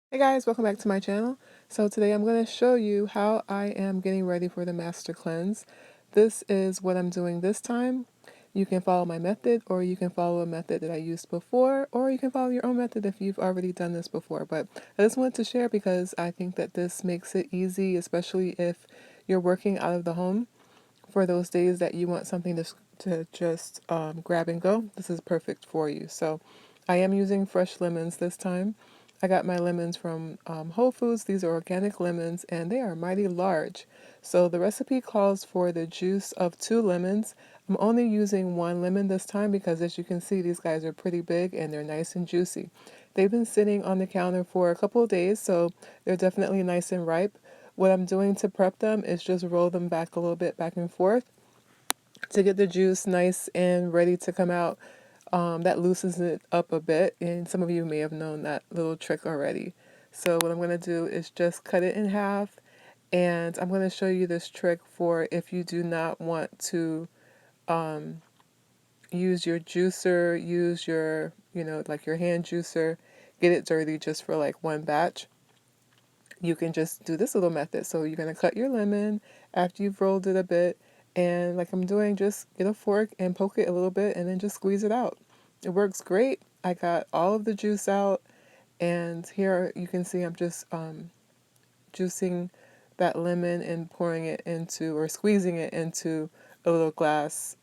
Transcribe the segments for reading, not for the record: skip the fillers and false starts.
Hey guys, welcome back to my channel. So today I'm going to show you how I am getting ready for the master cleanse. This is what I'm doing this time. You can follow my method, or you can follow a method that I used before, or you can follow your own method if you've already done this before. But I just wanted to share because I think that this makes it easy, especially if you're working out of the home for those days that you want something to just grab and go. This is perfect for you. So I am using fresh lemons this time. I got my lemons from Whole Foods. These are organic lemons and they are mighty large. So the recipe calls for the juice of 2 lemons. I'm only using 1 lemon this time because, as you can see, these guys are pretty big and they're nice and juicy. They've been sitting on the counter for a couple of days, so they're definitely nice and ripe. What I'm doing to prep them is just roll them back a little bit back and forth to get the juice nice and ready to come out. That loosens it up a bit, and some of you may have known that little trick already. So what I'm going to do is just cut it in half, and I'm going to show you this trick for if you do not want to use your juicer, use your, like your hand juicer, get it dirty just for like one batch. You can just do this little method. So you're going to cut your lemon after you've rolled it a bit. And like I'm doing, just get a fork and poke it a little bit and then just squeeze it out. It works great. I got all of the juice out. And here you can see I'm just juicing that lemon and pouring it into, or squeezing it into a little glass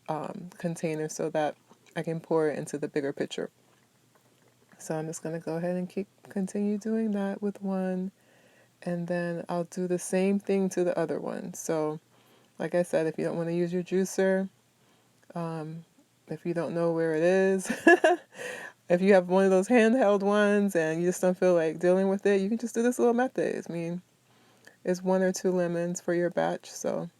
container so that I can pour it into the bigger pitcher. So I'm just going to go ahead and continue doing that with one. And then I'll do the same thing to the other one. So like I said, if you don't want to use your juicer, if you don't know where it is, if you have one of those handheld ones and you just don't feel like dealing with it, you can just do this little method. I mean, it's 1 or 2 lemons for your batch, so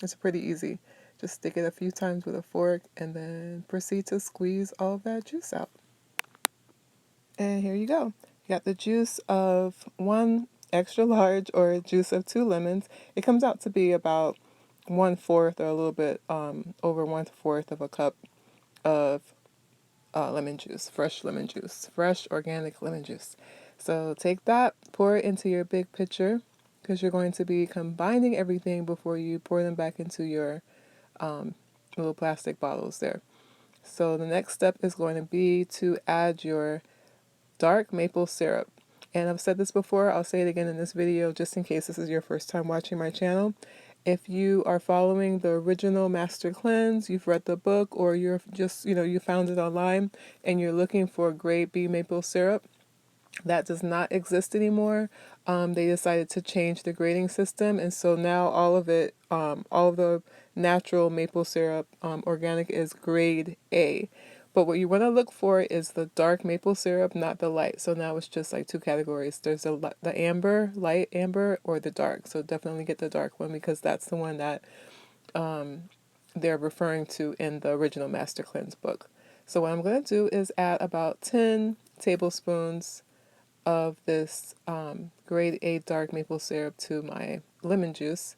it's pretty easy. Just stick it a few times with a fork and then proceed to squeeze all of that juice out. And here you go. You got the juice of 1 extra large, or juice of 2 lemons. It comes out to be about 1/4 or a little bit over 1/4 of a cup of lemon juice, fresh organic lemon juice. So take that, pour it into your big pitcher because you're going to be combining everything before you pour them back into your little plastic bottles there. So the next step is going to be to add your dark maple syrup. And I've said this before, I'll say it again in this video just in case this is your first time watching my channel. If you are following the original Master Cleanse, you've read the book, or you're just, you found it online and you're looking for grade B maple syrup, that does not exist anymore. They decided to change the grading system, and so now all of it, all of the natural maple syrup, organic, is grade A. But what you want to look for is the dark maple syrup, not the light. So now it's just like 2 categories. There's the amber, light amber, or the dark. So definitely get the dark one because that's the one that they're referring to in the original Master Cleanse book. So what I'm going to do is add about 10 tablespoons of this grade A dark maple syrup to my lemon juice.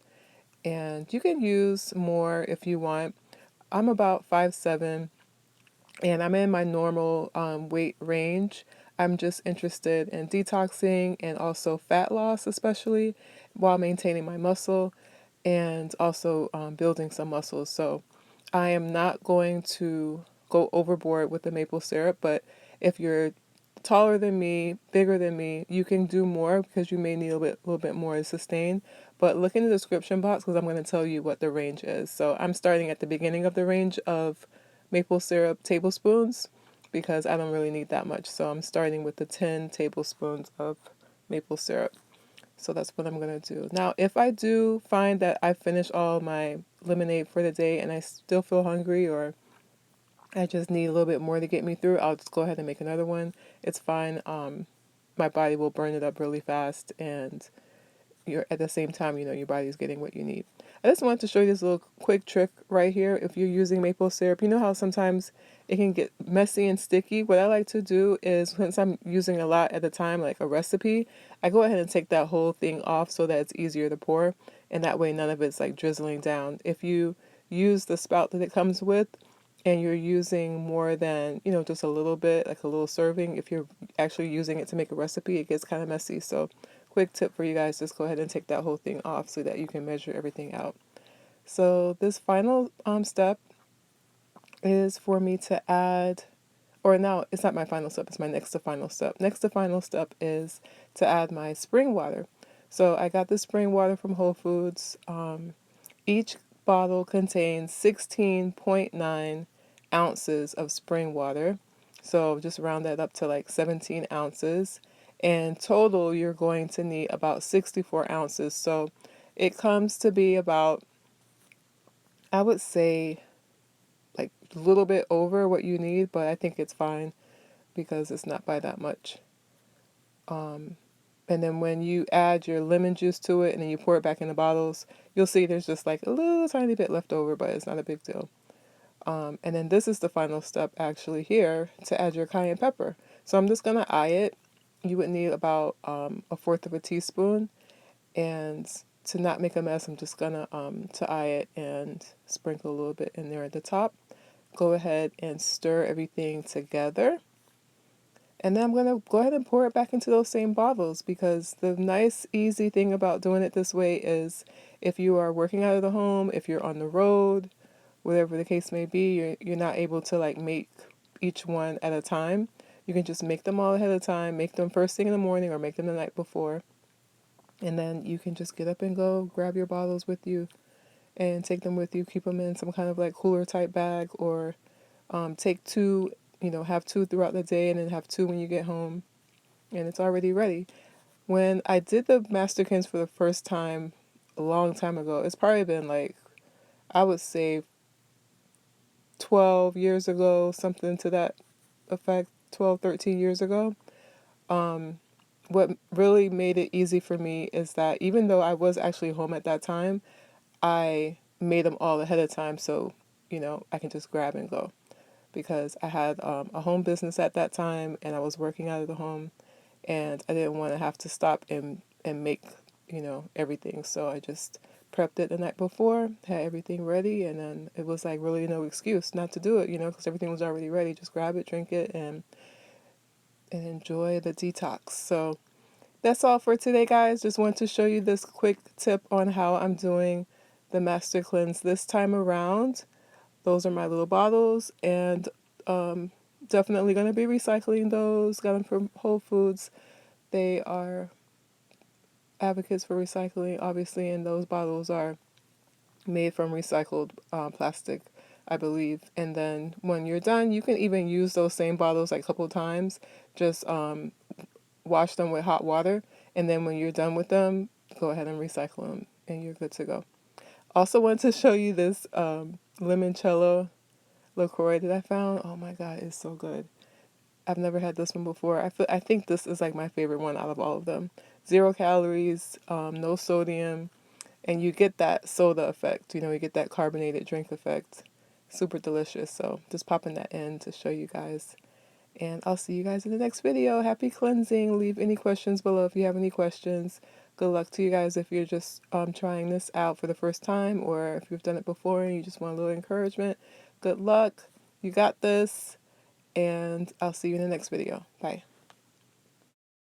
And you can use more if you want. I'm about 5'7", and I'm in my normal weight range. I'm just interested in detoxing and also fat loss, especially while maintaining my muscle and also building some muscles. So I am not going to go overboard with the maple syrup, but if you're taller than me, bigger than me, you can do more because you may need a little bit more to sustain. But look in the description box because I'm going to tell you what the range is. So I'm starting at the beginning of the range of maple syrup tablespoons because I don't really need that much. So I'm starting with the 10 tablespoons of maple syrup. So that's what I'm going to do. Now, if I do find that I finish all my lemonade for the day and I still feel hungry, or I just need a little bit more to get me through, I'll just go ahead and make another one. It's fine. My body will burn it up really fast, and you're at the same time, your body's getting what you need. I just wanted to show you this little quick trick right here. If you're using maple syrup, you know how sometimes it can get messy and sticky. What I like to do is, since I'm using a lot at a time, like a recipe, I go ahead and take that whole thing off so that it's easier to pour, and that way none of it's like drizzling down. If you use the spout that it comes with, and you're using more than, just a little bit, like a little serving, if you're actually using it to make a recipe, it gets kind of messy. So quick tip for you guys, just go ahead and take that whole thing off so that you can measure everything out. So this final step is for me to add, or now it's not my final step, it's my next to final step. Next to final step is to add my spring water. So I got the spring water from Whole Foods. Each bottle contains 16.9 ounces of spring water. So just round that up to like 17 ounces. And total, you're going to need about 64 ounces. So it comes to be about, I would say, like a little bit over what you need, but I think it's fine because it's not by that much. And then when you add your lemon juice to it and then you pour it back in the bottles, you'll see there's just like a little tiny bit left over, but it's not a big deal. And then this is the final step actually here to add your cayenne pepper. So I'm just going to eye it. You would need about a fourth of a teaspoon. And to not make a mess, I'm just going to eye it and sprinkle a little bit in there at the top. Go ahead and stir everything together. And then I'm going to go ahead and pour it back into those same bottles, because the nice, easy thing about doing it this way is if you are working out of the home, if you're on the road, whatever the case may be, you're not able to like make each one at a time. You can just make them all ahead of time, make them first thing in the morning or make them the night before. And then you can just get up and go, grab your bottles with you and take them with you. Keep them in some kind of like cooler type bag, or take two, have two throughout the day and then have two when you get home. And it's already ready. When I did the Masterkins for the first time a long time ago, it's probably been like, I would say 12 years ago, something to that effect, 12, 13 years ago. What really made it easy for me is that even though I was actually home at that time, I made them all ahead of time so, I can just grab and go. Because I had a home business at that time and I was working out of the home, and I didn't want to have to stop and make, everything. So I just prepped it the night before, had everything ready, and then it was like really no excuse not to do it, because everything was already ready. Just grab it, drink it, and enjoy the detox. So that's all for today, guys. Just want to show you this quick tip on how I'm doing the Master Cleanse this time around. Those are my little bottles, and definitely going to be recycling those. Got them from Whole Foods. They are advocates for recycling, obviously, and those bottles are made from recycled plastic, I believe. And then when you're done, you can even use those same bottles like a couple times. Just wash them with hot water, and then when you're done with them, go ahead and recycle them, and you're good to go. Also, want to show you this limoncello LaCroix that I found. Oh my god, it's so good. I've never had this one before. I think this is like my favorite one out of all of them. 0 calories, no sodium, and you get that soda effect. You get that carbonated drink effect. Super delicious. So just popping that in to show you guys. And I'll see you guys in the next video. Happy cleansing. Leave any questions below if you have any questions. Good luck to you guys if you're just trying this out for the first time, or if you've done it before and you just want a little encouragement. Good luck. You got this. And I'll see you in the next video. Bye.